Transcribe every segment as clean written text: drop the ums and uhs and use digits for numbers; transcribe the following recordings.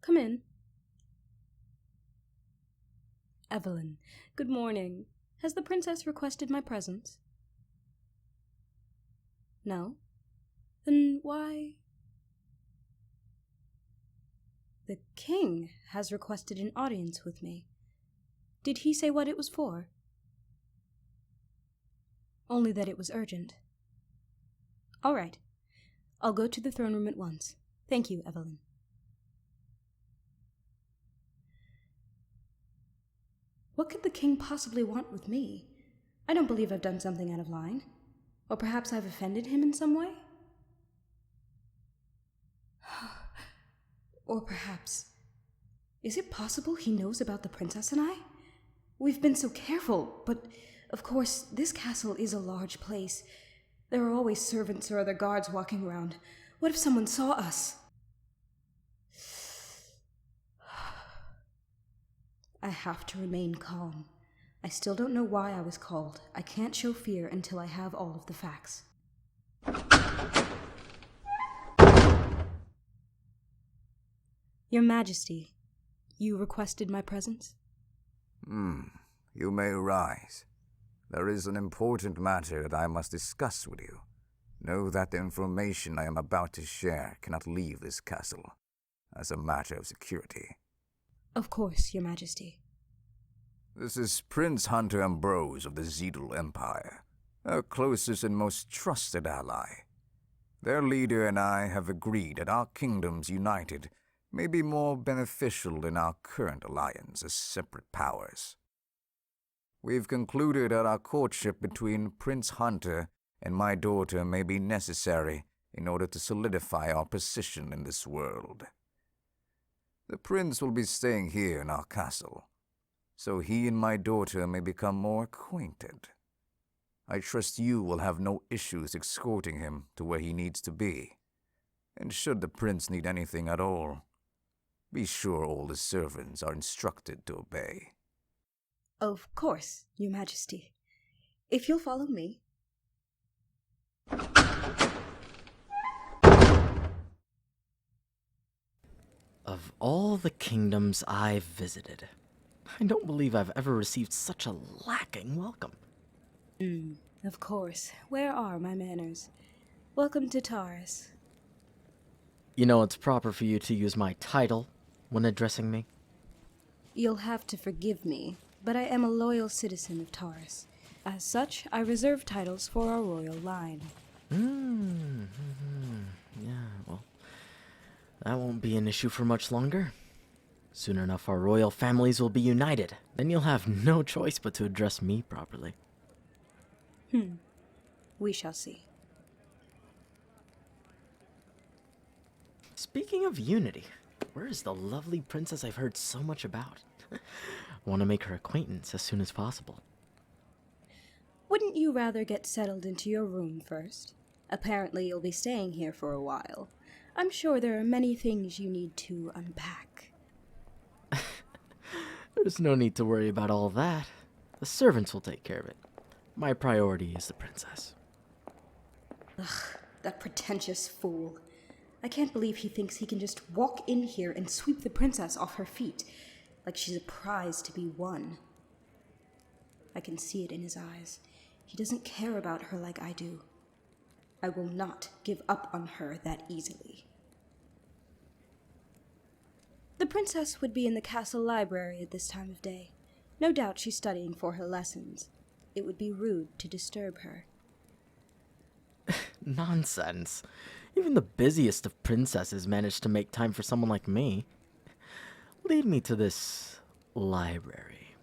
Come in. Evelyn, good morning. Has the princess requested my presence? No? Then why? The king has requested an audience with me. Did he say what it was for? Only that it was urgent. All right. I'll go to the throne room at once. Thank you, Evelyn. What could the king possibly want with me? I don't believe I've done something out of line. Or perhaps I've offended him in some way? Or perhaps... Is it possible he knows about the princess and I? We've been so careful, but of course, this castle is a large place. There are always servants or other guards walking around. What if someone saw us? I have to remain calm. I still don't know why I was called. I can't show fear until I have all of the facts. Your Majesty, you requested my presence? You may rise. There is an important matter that I must discuss with you. Know that the information I am about to share cannot leave this castle, as a matter of security. Of course, Your Majesty. This is Prince Hunter Ambrose of the Zedul Empire, our closest and most trusted ally. Their leader and I have agreed that our kingdoms united may be more beneficial than our current alliance as separate powers. We've concluded that our courtship between Prince Hunter and my daughter may be necessary in order to solidify our position in this world. The prince will be staying here in our castle, so he and my daughter may become more acquainted. I trust you will have no issues escorting him to where he needs to be, and should the prince need anything at all, be sure all the servants are instructed to obey. Of course, Your Majesty. If you'll follow me. Of all the kingdoms I've visited, I don't believe I've ever received such a lacking welcome. Of course. Where are my manners? Welcome to Taurus. You know it's proper for you to use my title when addressing me. You'll have to forgive me, but I am a loyal citizen of Taurus. As such, I reserve titles for our royal line. Yeah, well, that won't be an issue for much longer. Soon enough, our royal families will be united. Then you'll have no choice but to address me properly. We shall see. Speaking of unity, where is the lovely princess I've heard so much about? Want to make her acquaintance as soon as possible. Wouldn't you rather get settled into your room first? Apparently you'll be staying here for a while. I'm sure there are many things you need to unpack. There's no need to worry about all that. The servants will take care of it. My priority is the princess. Ugh, that pretentious fool. I can't believe he thinks he can just walk in here and sweep the princess off her feet, like she's a prize to be won. I can see it in his eyes. He doesn't care about her like I do. I will not give up on her that easily. The princess would be in the castle library at this time of day. No doubt she's studying for her lessons. It would be rude to disturb her. Nonsense. Even the busiest of princesses manage to make time for someone like me. Lead me to this library.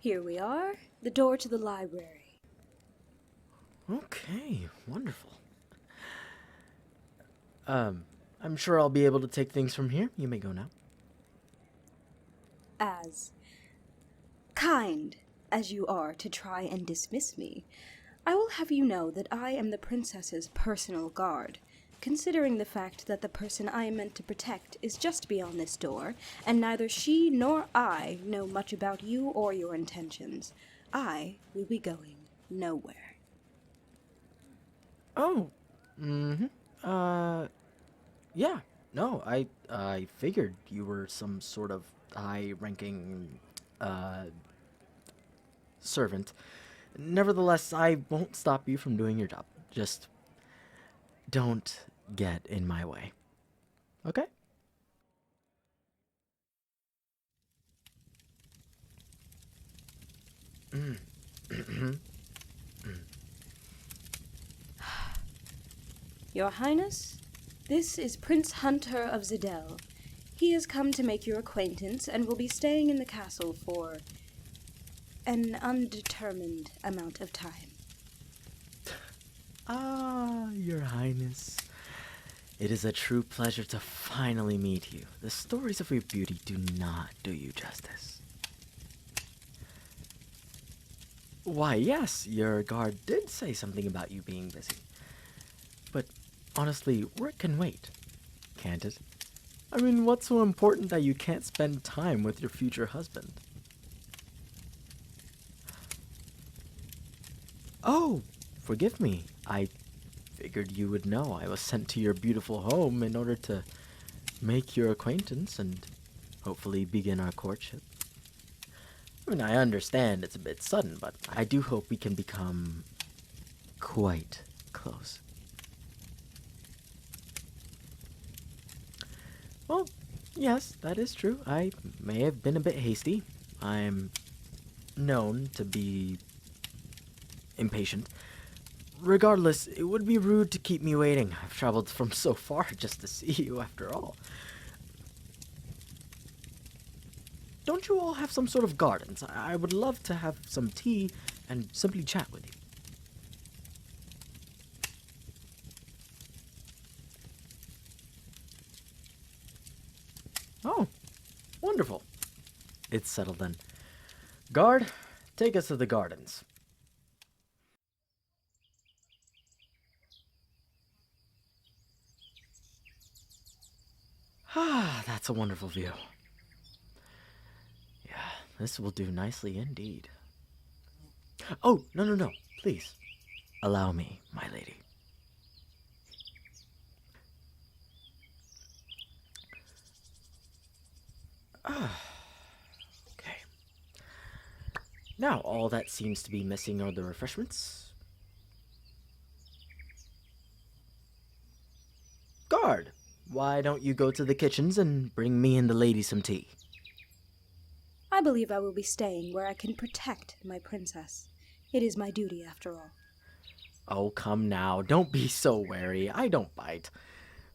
Here we are, the door to the library. Okay, wonderful. I'm sure I'll be able to take things from here. You may go now. As kind as you are to try and dismiss me, I will have you know that I am the princess's personal guard, considering the fact that the person I am meant to protect is just beyond this door, and neither she nor I know much about you or your intentions. I will be going nowhere. Oh, mm-hmm. Yeah. No, I figured you were some sort of high-ranking, servant. Nevertheless, I won't stop you from doing your job. Just don't get in my way. Okay? Your Highness, this is Prince Hunter of Zidel. He has come to make your acquaintance and will be staying in the castle for an undetermined amount of time. Ah, Your Highness. It is a true pleasure to finally meet you. The stories of your beauty do not do you justice. Why, yes, your guard did say something about you being busy. But honestly, work can wait, can't it? I mean, what's so important that you can't spend time with your future husband? Oh, forgive me. I figured you would know I was sent to your beautiful home in order to make your acquaintance and hopefully begin our courtship. I mean, I understand it's a bit sudden, but I do hope we can become quite close. Well, yes, that is true. I may have been a bit hasty. I'm known to be impatient. Regardless, it would be rude to keep me waiting. I've traveled from so far just to see you after all. Don't you all have some sort of gardens? I would love to have some tea and simply chat with you. Oh, wonderful. It's settled then. Guard, take us to the gardens. Ah, that's a wonderful view. Yeah, this will do nicely indeed. Oh, no, please. Allow me, my lady. Okay. Now, all that seems to be missing are the refreshments. Guard, why don't you go to the kitchens and bring me and the lady some tea? I believe I will be staying where I can protect my princess. It is my duty, after all. Oh, come now. Don't be so wary. I don't bite.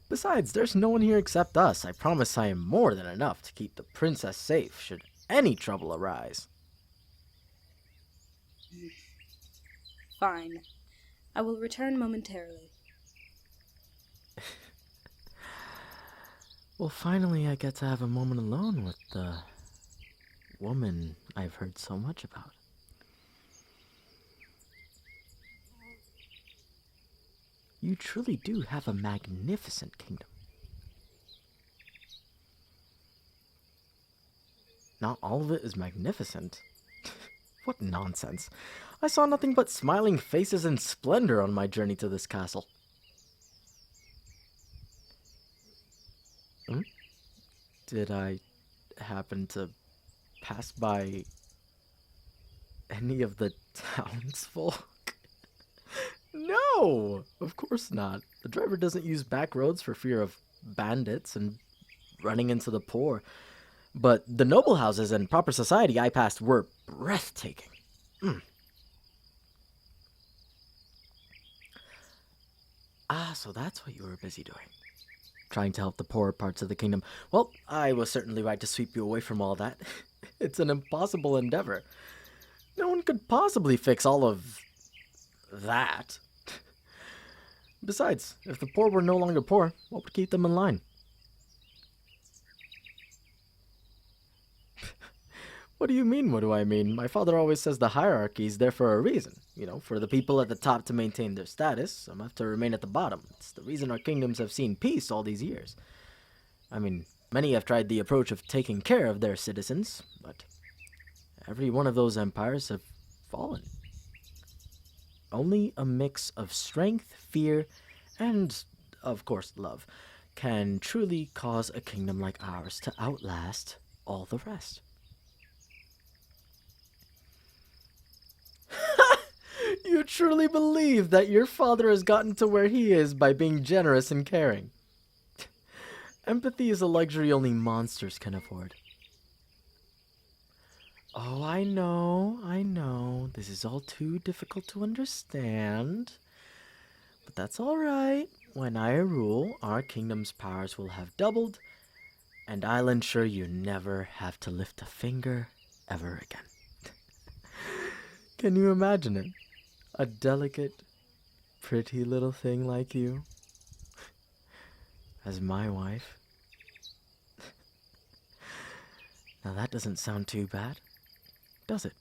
Besides, there's no one here except us. I promise I am more than enough to keep the princess safe should any trouble arise. Fine. I will return momentarily. Well, finally I get to have a moment alone with the woman I've heard so much about. You truly do have a magnificent kingdom. Not all of it is magnificent. What nonsense. I saw nothing but smiling faces and splendor on my journey to this castle. Did I happen to pass by any of the townsfolk? No, of course not. The driver doesn't use back roads for fear of bandits and running into the poor. But the noble houses and proper society I passed were breathtaking. Ah, so that's what you were busy doing. Trying to help the poorer parts of the kingdom. Well, I was certainly right to sweep you away from all that. It's an impossible endeavor. No one could possibly fix all of that. Besides, if the poor were no longer poor, what would keep them in line? What do you mean, what do I mean? My father always says the hierarchy is there for a reason. You know, for the people at the top to maintain their status, some have to remain at the bottom. It's the reason our kingdoms have seen peace all these years. I mean, many have tried the approach of taking care of their citizens, but every one of those empires have fallen. Only a mix of strength, fear, and, of course, love can truly cause a kingdom like ours to outlast all the rest. You truly believe that your father has gotten to where he is by being generous and caring. Empathy is a luxury only monsters can afford. Oh, I know. This is all too difficult to understand. But that's alright. When I rule, our kingdom's powers will have doubled, and I'll ensure you never have to lift a finger ever again. Can you imagine it? A delicate, pretty little thing like you as my wife? Now that doesn't sound too bad, does it?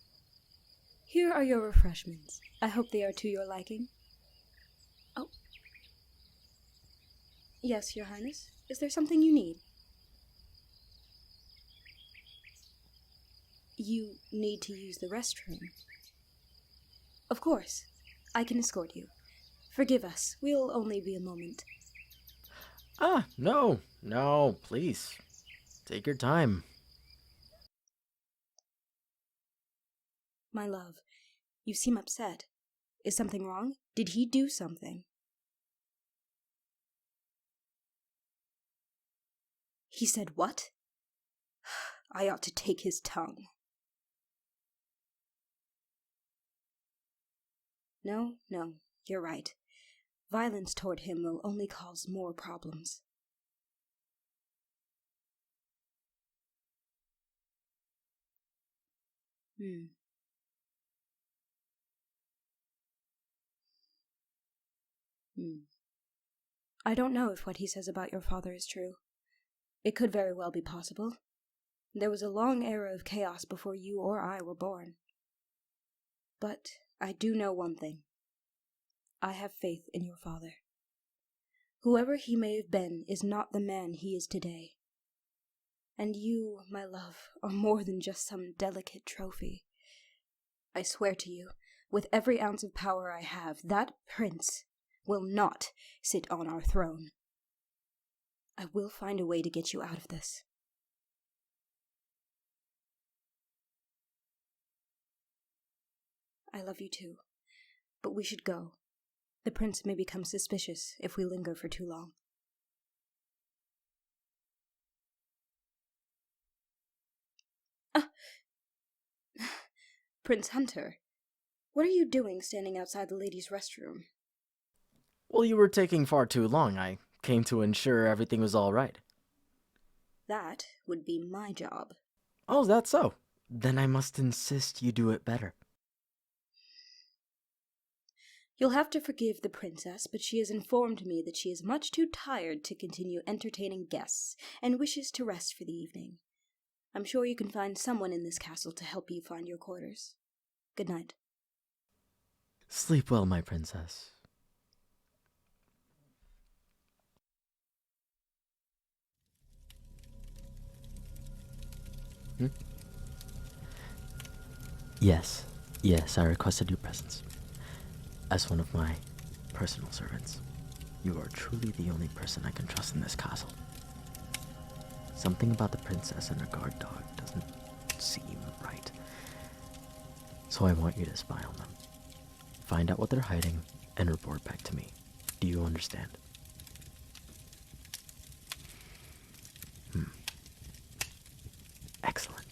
Here are your refreshments. I hope they are to your liking. Oh. Yes, Your Highness. Is there something you need? You need to use the restroom. Of course. I can escort you. Forgive us. We'll only be a moment. No, please. Take your time. My love, you seem upset. Is something wrong? Did he do something? He said what? I ought to take his tongue. No, you're right. Violence toward him will only cause more problems. I don't know if what he says about your father is true. It could very well be possible. There was a long era of chaos before you or I were born. But I do know one thing. I have faith in your father. Whoever he may have been is not the man he is today. And you, my love, are more than just some delicate trophy. I swear to you, with every ounce of power I have, that prince will not sit on our throne. I will find a way to get you out of this. I love you too, but we should go. The prince may become suspicious if we linger for too long. Prince Hunter, what are you doing standing outside the ladies' restroom? Well, you were taking far too long. I came to ensure everything was all right. That would be my job. Oh, that's so? Then I must insist you do it better. You'll have to forgive the princess, but she has informed me that she is much too tired to continue entertaining guests and wishes to rest for the evening. I'm sure you can find someone in this castle to help you find your quarters. Good night. Sleep well, my princess. Yes, I requested your presence. As one of my personal servants, you are truly the only person I can trust in this castle. Something about the princess and her guard dog doesn't seem right. So I want you to spy on them. Find out what they're hiding and report back to me. Do you understand? Excellent.